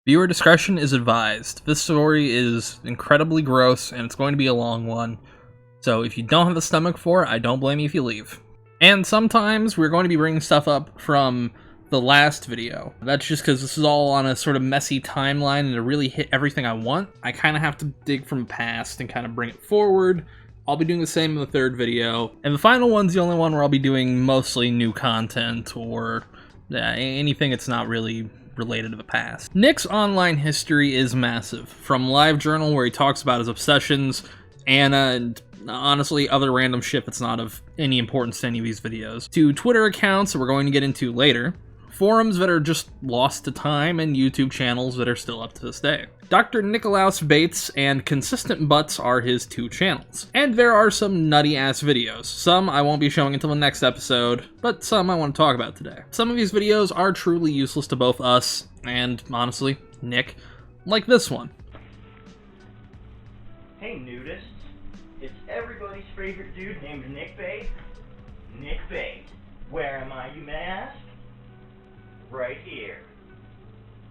Viewer discretion is advised. This story is incredibly gross, and it's going to be a long one. So if you don't have the stomach for it, I don't blame you if you leave. And sometimes we're going to be bringing stuff up from the last video. That's just because this is all on a sort of messy timeline, and to really hit everything I want, I kind of have to dig from past and kind of bring it forward. I'll be doing the same in the third video. And the final one's the only one where I'll be doing mostly new content or anything that's not really related to the past. Nick's online history is massive. From LiveJournal, where he talks about his obsessions, Anna, and honestly other random shit that's not of any importance to any of these videos, to Twitter accounts that we're going to get into later, forums that are just lost to time, and YouTube channels that are still up to this day. Dr. Nicolaus Bates and Consistent Butts are his two channels. And there are some nutty-ass videos. Some I won't be showing until the next episode, but some I want to talk about today. Some of these videos are truly useless to both us, and honestly, Nick, like this one. Hey nudists, it's everybody's favorite dude named Nick Bate. Nick Bate. Where am I, you may ask? Right here,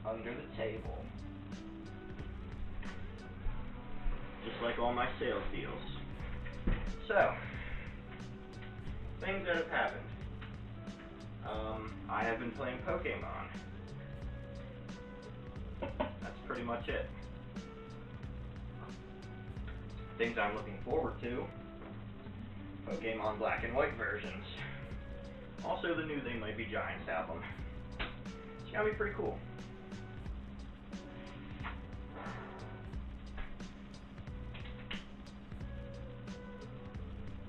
under the table. Just like all my sales deals. So, things that have happened. I have been playing Pokemon. That's pretty much it. Things I'm looking forward to. Pokemon Black and White versions. Also the new They Might Be Giants album. It's gonna be pretty cool.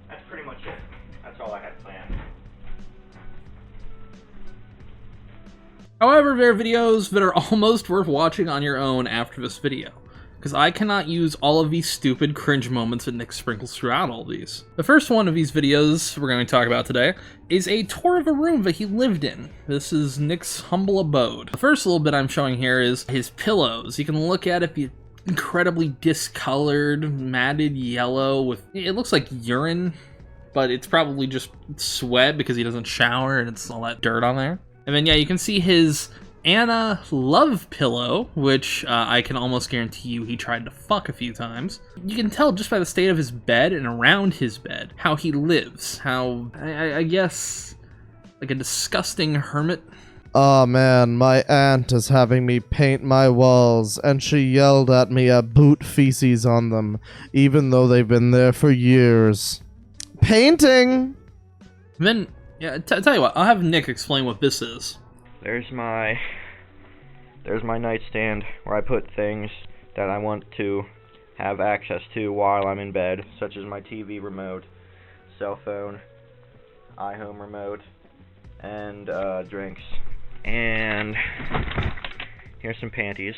That's pretty much it. That's all I had planned. However, there are videos that are almost worth watching on your own after this video, because I cannot use all of these stupid cringe moments that Nick sprinkles throughout all these. The first one of these videos we're going to talk about today is a tour of a room that he lived in. This is Nick's humble abode. The first little bit I'm showing here is his pillows. You can look at it, the incredibly discolored, matted yellow with, it looks like urine, but it's probably just sweat because he doesn't shower and it's all that dirt on there. And then yeah, you can see his Anna love pillow, which I can almost guarantee you he tried to fuck a few times. You can tell just by the state of his bed and around his bed how he lives, how, I guess, like a disgusting hermit. Oh man, my aunt is having me paint my walls, and she yelled at me at boot feces on them, even though they've been there for years. Painting! And then, yeah, tell you what, I'll have Nick explain what this is. There's my nightstand where I put things that I want to have access to while I'm in bed, such as my TV remote, cell phone, iHome remote, and drinks. And here's some panties.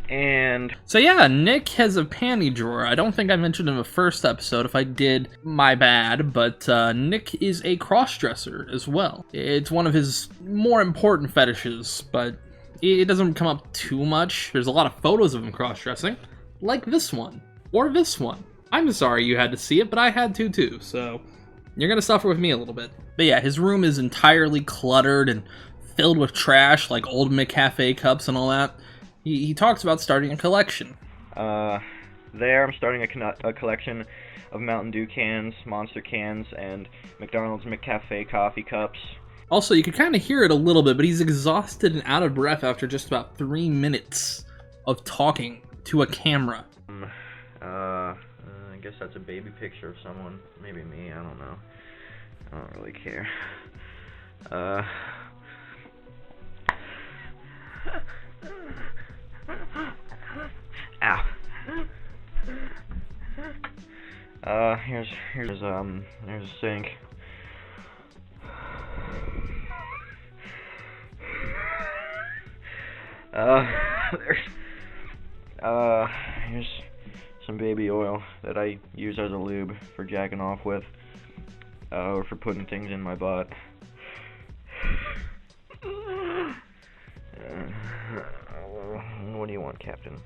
And so yeah, Nick has a panty drawer. I don't think I mentioned in the first episode. If I did, my bad, but Nick is a cross-dresser as well. It's one of his more important fetishes, but it doesn't come up too much. There's a lot of photos of him cross-dressing, like this one, or this one. I'm sorry you had to see it, but I had to too, so you're gonna suffer with me a little bit. But yeah, his room is entirely cluttered and filled with trash, like old McCafe cups and all that. He talks about starting a collection. There I'm starting a collection of Mountain Dew cans, Monster cans, and McDonald's McCafe coffee cups. Also, you can kind of hear it a little bit, but he's exhausted and out of breath after just about 3 minutes of talking to a camera. I guess that's a baby picture of someone. Maybe me, I don't know. I don't really care. Ow. There's a sink. Here's some baby oil that I use as a lube for jacking off with, or for putting things in my butt. What do you want, Captain?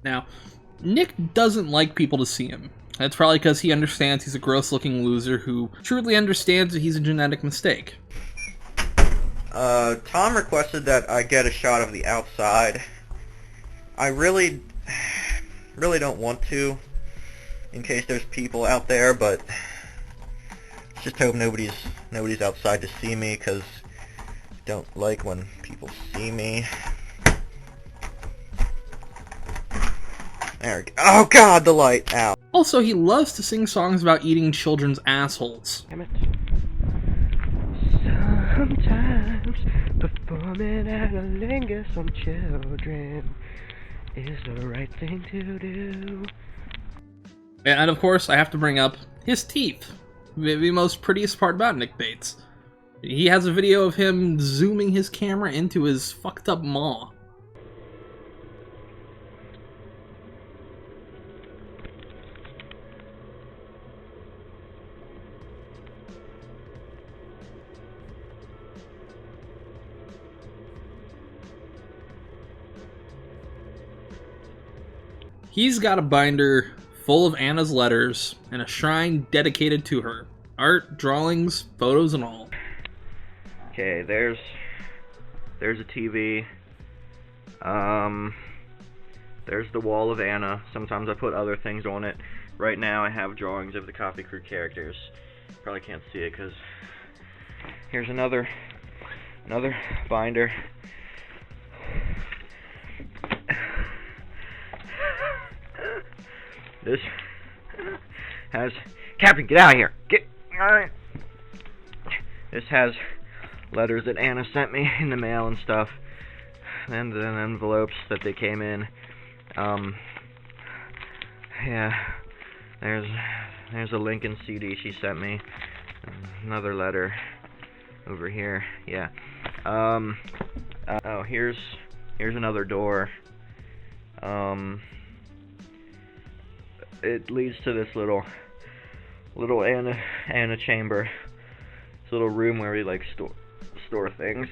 Now, Nick doesn't like people to see him. That's probably because he understands he's a gross-looking loser who truly understands that he's a genetic mistake. Tom requested that I get a shot of the outside. I really don't want to, in case there's people out there, but just hope nobody's outside to see me, because I don't like when people see me. There we go. Oh god, the light! Ow. Also, he loves to sing songs about eating children's assholes. Damn it. Sometimes performing analingus on children is the right thing to do. And of course, I have to bring up his teeth. The most prettiest part about Nick Bates. He has a video of him zooming his camera into his fucked up maw. He's got a binder full of Anna's letters and a shrine dedicated to her. Art, drawings, photos, and all. Okay, there's a TV. There's the wall of Anna. Sometimes I put other things on it. Right now I have drawings of the Coffee Crew characters. Probably can't see it because here's another binder. This has... Captain, get out of here! This has letters that Anna sent me in the mail and stuff. And then envelopes that they came in. Yeah. There's a Lincoln CD she sent me. Another letter over here. Yeah. Oh, here's another door. It leads to this little Anna chamber. This little room where we like store things.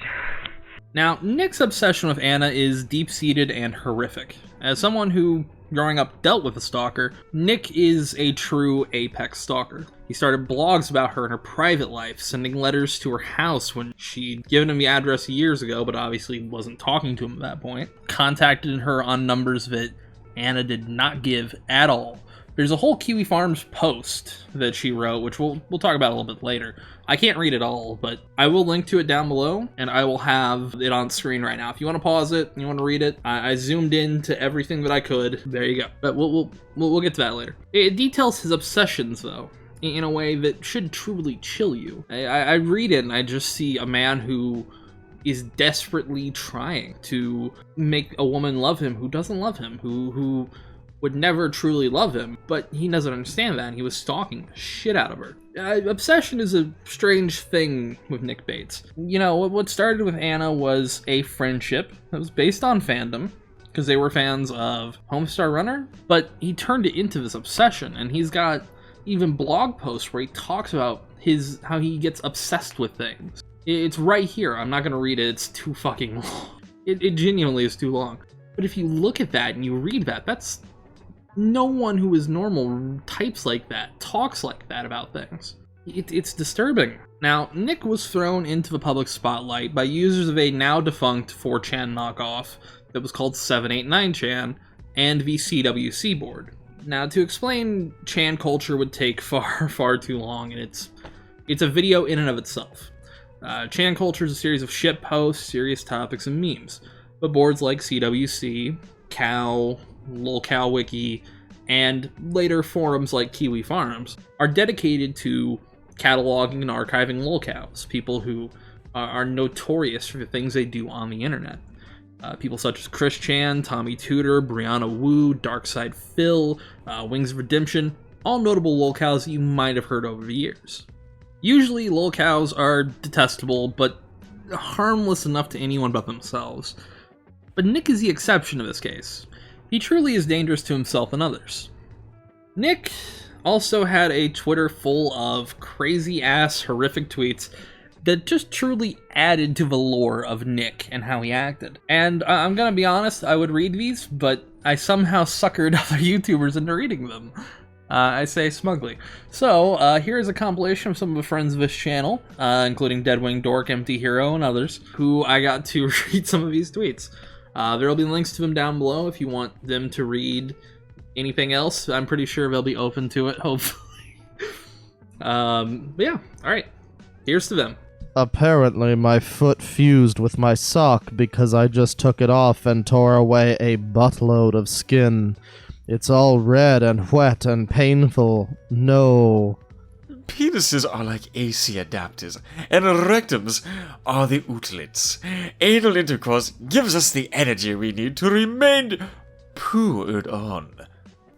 Now, Nick's obsession with Anna is deep-seated and horrific. As someone who, growing up, dealt with a stalker, Nick is a true apex stalker. He started blogs about her in her private life, sending letters to her house when she'd given him the address years ago, but obviously wasn't talking to him at that point. Contacted her on numbers that Anna did not give at all. There's a whole Kiwi Farms post that she wrote, which we'll talk about a little bit later. I can't read it all, but I will link to it down below, and I will have it on screen right now. If you want to pause it, you want to read it, I zoomed in to everything that I could. There you go. But we'll get to that later. It details his obsessions, though, in a way that should truly chill you. I read it, and I just see a man who is desperately trying to make a woman love him who doesn't love him, who would never truly love him, but he doesn't understand that, and he was stalking the shit out of her. Obsession is a strange thing with Nick Bates. You know, what started with Anna was a friendship that was based on fandom, because they were fans of Homestar Runner, but he turned it into this obsession, and he's got even blog posts where he talks about how he gets obsessed with things. It's right here. I'm not going to read it. It's too fucking long. It genuinely is too long. But if you look at that and you read that, that's... No one who is normal types like that, talks like that about things. It's disturbing. Now, Nick was thrown into the public spotlight by users of a now-defunct 4chan knockoff that was called 789chan and the CWC board. Now, to explain Chan culture would take far too long, and it's a video in and of itself. Chan culture is a series of shit posts, serious topics, and memes. But boards like CWC, Cow, LolCow Wiki, and later forums like Kiwi Farms are dedicated to cataloging and archiving lolcows, people who are notorious for the things they do on the internet. People such as Chris Chan, Tommy Tudor, Brianna Wu, Darkside Phil, Wings of Redemption, all notable lolcows that you might have heard over the years. Usually lolcows are detestable, but harmless enough to anyone but themselves. But Nick is the exception to this case. He truly is dangerous to himself and others. Nick also had a Twitter full of crazy-ass, horrific tweets that just truly added to the lore of Nick and how he acted. And I'm gonna be honest, I would read these, but I somehow suckered other YouTubers into reading them. I say smugly. So, here's a compilation of some of the friends of this channel, including Deadwing, Dork, Empty Hero, and others, who I got to read some of these tweets. There will be links to them down below if you want them to read anything else. I'm pretty sure they'll be open to it, hopefully. But yeah, alright. Here's to them. Apparently, my foot fused with my sock because I just took it off and tore away a buttload of skin. It's all red and wet and painful. No. Penises are like AC adapters, and rectums are the outlets. Anal intercourse gives us the energy we need to remain poured on.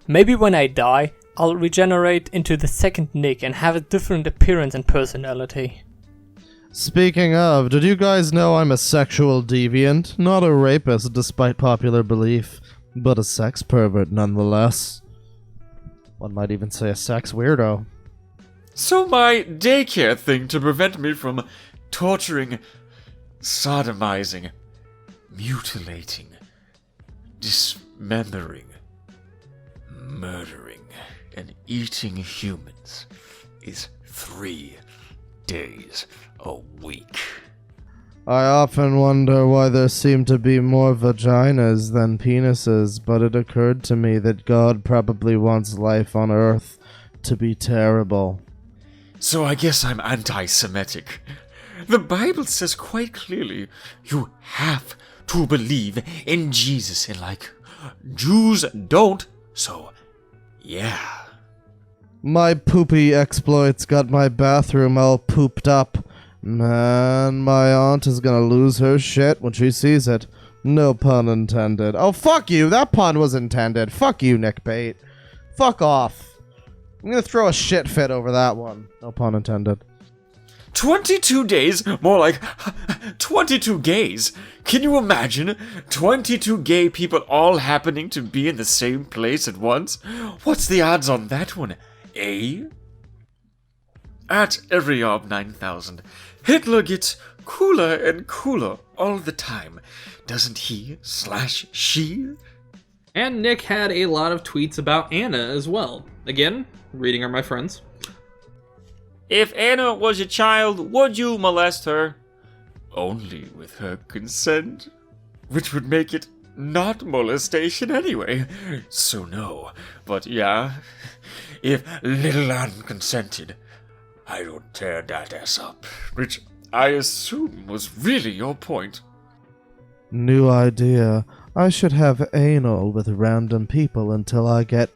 Maybe when I die, I'll regenerate into the second Nick and have a different appearance and personality. Speaking of, did you guys know I'm a sexual deviant? Not a rapist, despite popular belief, but a sex pervert nonetheless. One might even say a sex weirdo. So my daycare thing to prevent me from torturing, sodomizing, mutilating, dismembering, murdering, and eating humans is 3 days a week. I often wonder why there seem to be more vaginas than penises, but it occurred to me that God probably wants life on Earth to be terrible. So I guess I'm anti-Semitic. The Bible says quite clearly, you have to believe in Jesus, and like, Jews don't, so yeah. My poopy exploits got my bathroom all pooped up. Man, my aunt is gonna lose her shit when she sees it. No pun intended. Oh, fuck you! That pun was intended. Fuck you, Nick Bait. Fuck off. I'm gonna throw a shit fit over that one. No pun intended. 22 days? More like 22 gays. Can you imagine? 22 gay people all happening to be in the same place at once? What's the odds on that one, eh? At every Ob 9000, Hitler gets cooler and cooler all the time. Doesn't he/she? And Nick had a lot of tweets about Anna as well. Again, reading are my friends. If Anna was a child, would you molest her? Only with her consent. Which would make it not molestation anyway. So no. But yeah, if little unconsented, I don't tear that ass up. Which I assume was really your point. New idea. I should have anal with random people until I get...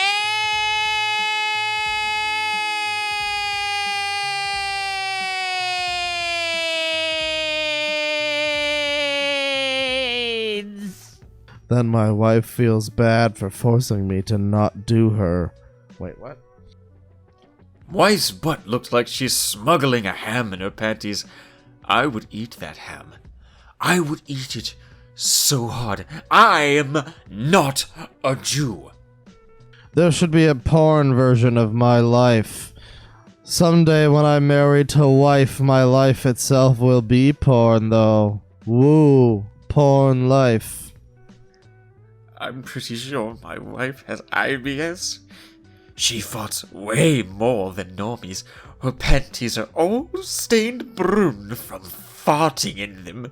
Then my wife feels bad for forcing me to not do her. Wait, what? Wife's butt looks like she's smuggling a ham in her panties. I would eat that ham. I would eat it so hard. I'm not a Jew. There should be a porn version of my life. Someday when I'm married to a wife, my life itself will be porn, though. Woo, porn life. I'm pretty sure my wife has IBS. She farts way more than normies. Her panties are all stained brune from farting in them.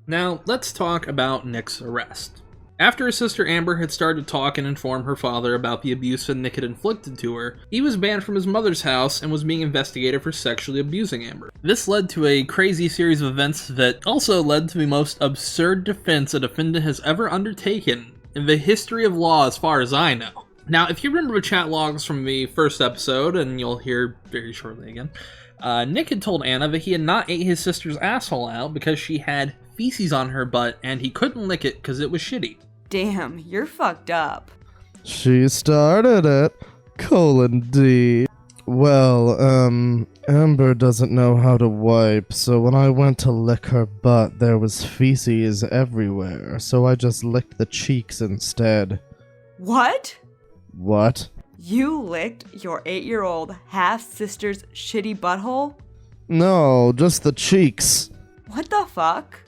Now, let's talk about Nick's arrest. After his sister Amber had started to talk and inform her father about the abuse that Nick had inflicted to her, he was banned from his mother's house and was being investigated for sexually abusing Amber. This led to a crazy series of events that also led to the most absurd defense a defendant has ever undertaken in the history of law as far as I know. Now, if you remember the chat logs from the first episode, and you'll hear very shortly again, Nick had told Anna that he had not ate his sister's asshole out because she had feces on her butt and he couldn't lick it because it was shitty. Damn, you're fucked up. She started it. D. Well, Amber doesn't know how to wipe, so when I went to lick her butt, there was feces everywhere, so I just licked the cheeks instead. What? What? You licked your 8-year-old half-sister's shitty butthole? No, just the cheeks. What the fuck?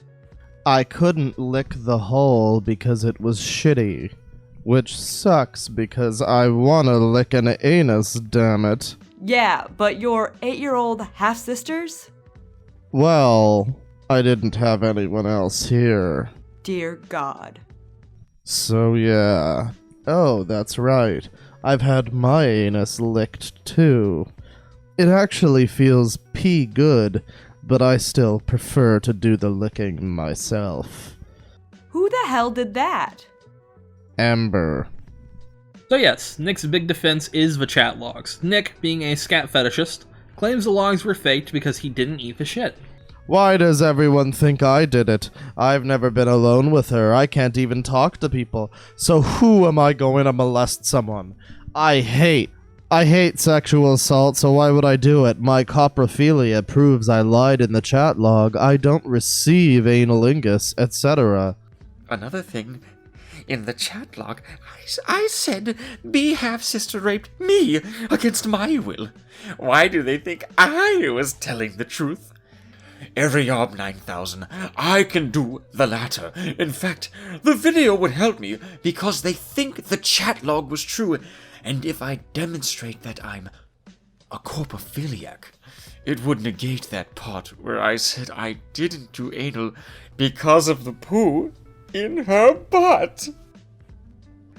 I couldn't lick the hole because it was shitty. Which sucks because I wanna lick an anus, damn it. Yeah, but your 8-year-old half-sisters? Well, I didn't have anyone else here. Dear God. So yeah. Oh, that's right. I've had my anus licked too. It actually feels pee good, but I still prefer to do the licking myself. Who the hell did that? Amber. So yes, Nick's big defense is the chat logs. Nick, being a scat fetishist, claims the logs were faked because he didn't eat the shit. Why does everyone think I did it? I've never been alone with her. I can't even talk to people. So who am I going to molest someone? I hate sexual assault, so why would I do it? My coprophilia proves I lied in the chat log. I don't receive analingus, etc. Another thing, in the chat log, I said B half-sister raped me against my will. Why do they think I was telling the truth? Every Ob 9000, I can do the latter. In fact, the video would help me because they think the chat log was true, and if I demonstrate that I'm a corpophiliac, it would negate that part where I said I didn't do anal because of the poo in her butt.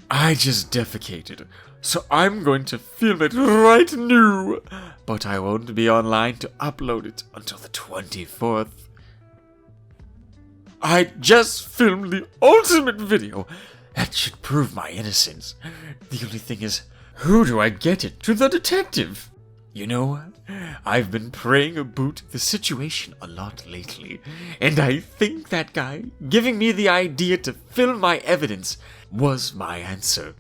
I just defecated, so I'm going to film it right now, but I won't be online to upload it until the 24th. I just filmed the ultimate video. That should prove my innocence. The only thing is, who do I get it to the detective? You know, I've been praying about the situation a lot lately, and I think that guy giving me the idea to film my evidence was my answer.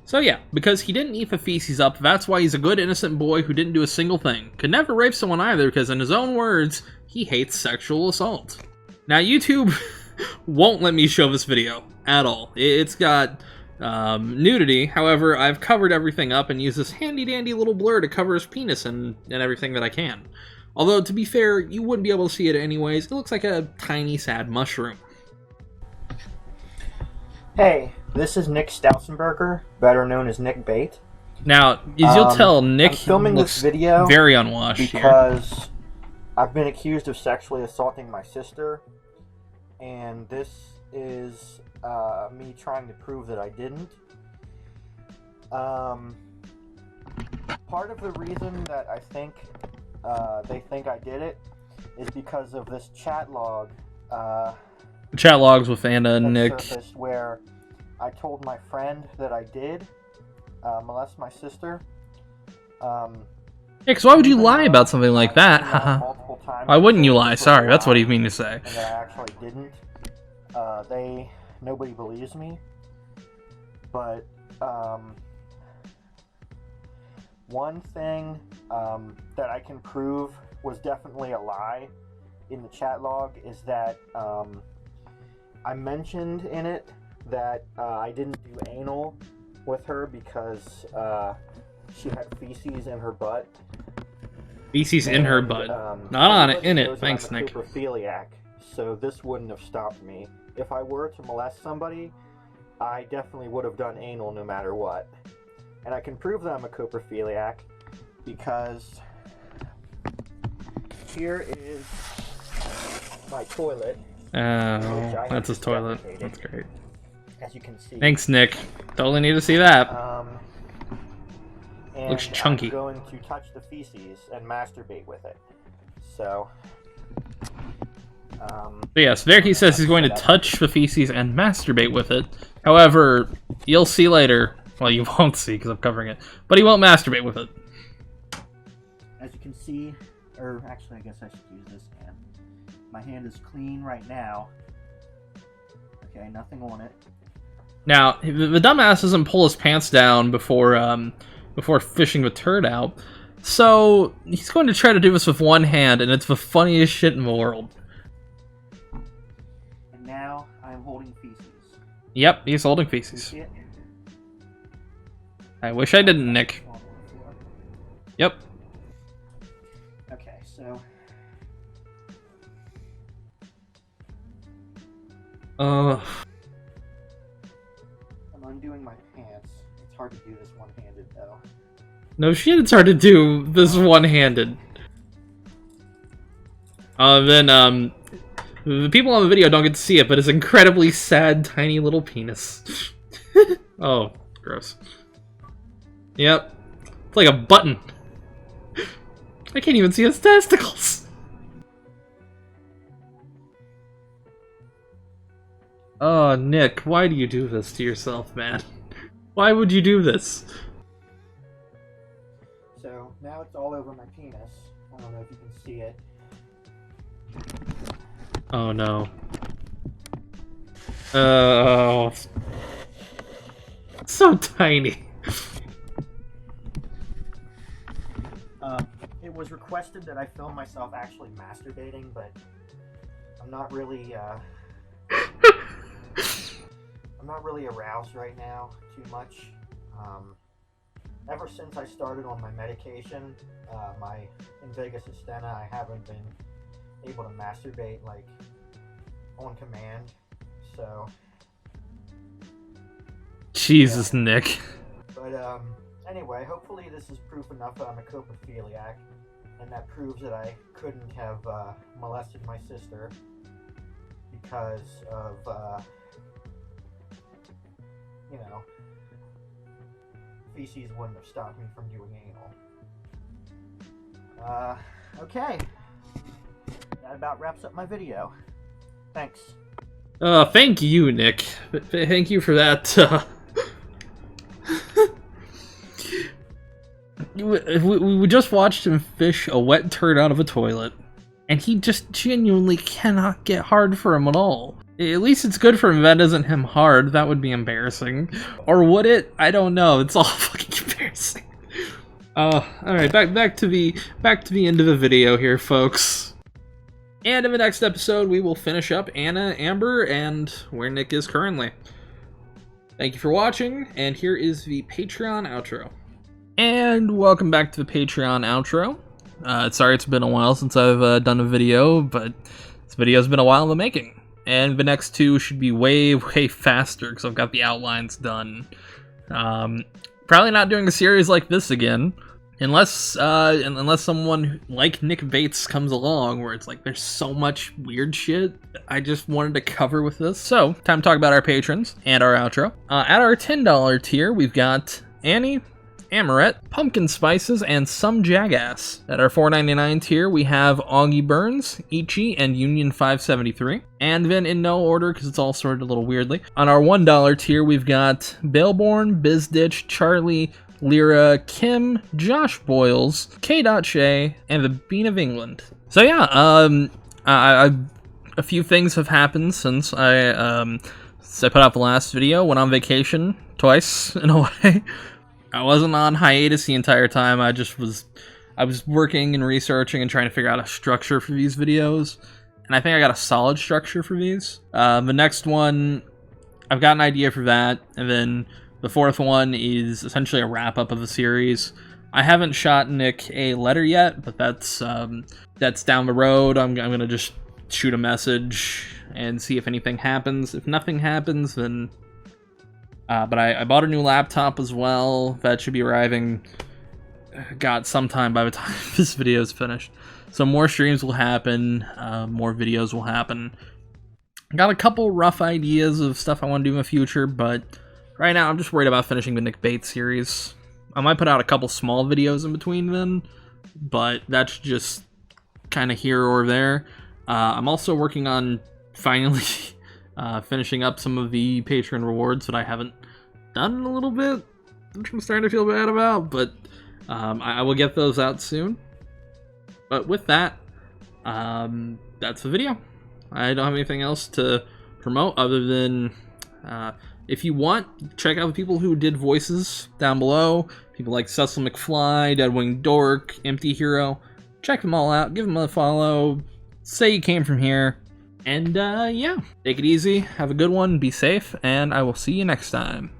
So yeah, because he didn't eat the feces up, that's why he's a good innocent boy who didn't do a single thing. Could never rape someone either, because in his own words, he hates sexual assault. Now YouTube won't let me show this video at all. It's got nudity, however, I've covered everything up and used this handy dandy little blur to cover his penis and everything that I can. Although, to be fair, you wouldn't be able to see it anyways. It looks like a tiny, sad mushroom. Hey, this is Nick Stausenberger, better known as Nick Bait. Now, as you'll tell, Nick I'm filming looks this video very unwashed because I've been accused of sexually assaulting my sister, and this is me trying to prove that I didn't. Part of the reason that I think they think I did it is because of this chat log. Chat logs with Anna and Nick. Where I told my friend that I did molest my sister. Yeah, because why would you lie about something like that? Why wouldn't you lie? Sorry, that's what you mean to say. And that I actually didn't. Nobody believes me. But one thing that I can prove was definitely a lie in the chat log is that I mentioned in it that I didn't do anal with her because she had feces in her butt. Feces in her butt. Not on it, in it. Thanks, I'm a Nick. Coprophiliac, so this wouldn't have stopped me. If I were to molest somebody, I definitely would have done anal no matter what. And I can prove that I'm a coprophiliac because here is my toilet. Oh, that's his toilet. That's great. As you can see. Thanks, Nick. Totally need to see that. And Looks chunky. I'm going to touch the feces and masturbate with it. So. But yes, there he says he's going to touch the feces and masturbate with it. However, you'll see later. Well, you won't see because I'm covering it. But he won't masturbate with it. As you can see, or actually I guess I should use this hand. My hand is clean right now. Okay, nothing on it. Now, the dumbass doesn't pull his pants down before fishing the turd out. So, he's going to try to do this with one hand, and it's the funniest shit in the world. And now I am holding feces. Yep, he's holding feces. I wish I didn't, Nick. Yep. Okay, so I'm undoing my pants. It's hard to do this one-handed, though. No shit, it's hard to do this one-handed. Then, the people on the video don't get to see it, but it's incredibly sad, tiny little penis. Oh, gross. Yep. It's like a button. I can't even see his testicles. Oh, Nick, why do you do this to yourself, man? Why would you do this? So, now it's all over my penis. I don't know if you can see it. Oh no. Oh. So tiny. It was requested that I film myself actually masturbating, but I'm not really, I'm not really aroused right now too much. Ever since I started on my medication, my Invega Sustenna, I haven't been able to masturbate like on command, so Jesus, yeah. Nick. But anyway, hopefully this is proof enough that I'm a coprophiliac, and that proves that I couldn't have molested my sister because of you know, feces wouldn't have stopped me from doing anal. Okay. That about wraps up my video. Thanks. Thank you, Nick. Thank you for that, we just watched him fish a wet turd out of a toilet, and he just genuinely cannot get hard for him at all. At least it's good for him that isn't him hard. That would be embarrassing. Or would it? I don't know. It's all fucking embarrassing. Alright, back to the end of the video here, folks. And in the next episode, we will finish up Anna, Amber, and where Nick is currently. Thank you for watching, and here is the Patreon outro. And welcome back to the Patreon outro. Sorry it's been a while since I've done a video, but this video's been a while in the making. And the next two should be way, way faster, because I've got the outlines done. Probably not doing a series like this again. Unless someone like Nick Bates comes along, where it's like there's so much weird shit I just wanted to cover with this. So, time to talk about our patrons and our outro. At our $10 tier, we've got Annie, Amaret, Pumpkin Spices, and Some Jackass. At our $4.99 tier, we have Augie Burns, Ichi, and Union 573. And then in no order, because it's all sorted a little weirdly. On our $1 tier, we've got Baleborn, Bizditch, Charlie, Lyra, Kim, Josh Boyles, K. Shay, and the Bean of England. So yeah, a few things have happened since I put out the last video. Went on vacation twice, in a way. I wasn't on hiatus the entire time. I was working and researching and trying to figure out a structure for these videos. And I think I got a solid structure for these. The next one, I've got an idea for that, and then the fourth one is essentially a wrap-up of the series. I haven't shot Nick a letter yet, but that's down the road. I'm gonna just shoot a message and see if anything happens. If nothing happens, then... but I bought a new laptop as well. That should be arriving, sometime by the time this video is finished. So more streams will happen, more videos will happen. Got a couple rough ideas of stuff I want to do in the future, but right now I'm just worried about finishing the Nick Bates series. I might put out a couple small videos in between then, but that's just kind of here or there. I'm also working on finally finishing up some of the Patreon rewards that I haven't done in a little bit, which I'm starting to feel bad about, but I will get those out soon. But with that, that's the video. I don't have anything else to promote other than if you want, check out the people who did voices down below. People like Cecil McFly, Deadwing Dork, Empty Hero. Check them all out. Give them a follow. Say you came from here. And yeah, take it easy. Have a good one. Be safe. And I will see you next time.